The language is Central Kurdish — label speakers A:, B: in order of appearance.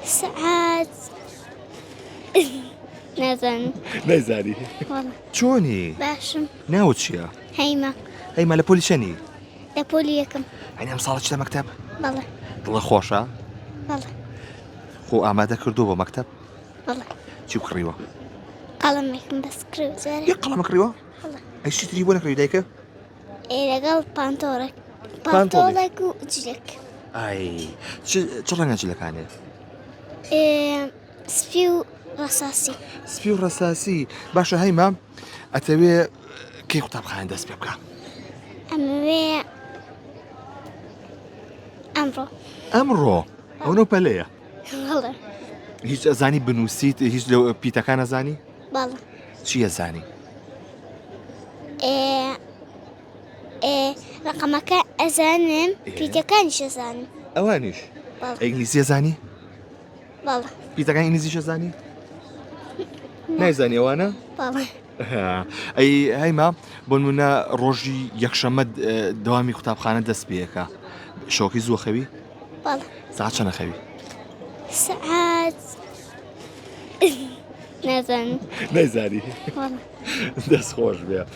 A: سعات نازن
B: نەیزانی
A: والله
B: چۆنی
A: باشم
B: ناوت چییە؟
A: هەیمە
B: هەیما لە پۆلیشەنی
A: لە پۆلی یەکەم
B: هەنی ئەم ساڵە چ لە مەکتەب
A: بەڵێ
B: دڵە خۆشە
A: بەڵێ
B: خۆ ئامادە کردو بۆ مەکتەب
A: بەڵێ
B: چی بکڕیوە
A: قەڵەمێکم بەس کرد زۆرە
B: یەک قەڵەمە کڕیوە
A: بەڵێ
B: ئەیشی تری بۆ نەکڕی دایکە
A: لەگەڵ پانتۆڵێک
B: پانتۆڵێک.
A: پانتۆڵێک و جلێک
B: ئای چ ڕەنگە جلەکانێ
A: سپی و ڕەساسی
B: سپی و ڕەساسی باشە هەیما ئەتەوێ کەی قوتابخانە دەست پێ بکە
A: ئەمەوێ ئەمڕۆ
B: ئەمڕۆ ئەو نەو پەلەیە
A: بەڵێ
B: هیچ ئەزانی بنووسیت هیچ لە پیتەکان ئەزانی
A: بەڵێ
B: چی ئەزانی
A: ڕقەمەکە ئەزانم پیتەکانیش ئەزانم
B: ئەوانیش
A: بەڵێ
B: ئەنگلیزی ئەزانی
A: بەڵێ
B: پیتەکان ئینگلیزیش ئەزانی نایزانی ئەوانە
A: بەڵێ
B: ئەی هەیما بۆ نمونە ڕۆژی یەکشەممە دەوامی قوتابخانە دەست پێەکە شۆکی زووە خەوی
A: بەڵێ
B: ساعت چەنە خەوی
A: سعات نازن
B: نەیزانی
A: والله
B: دەست خۆش بێ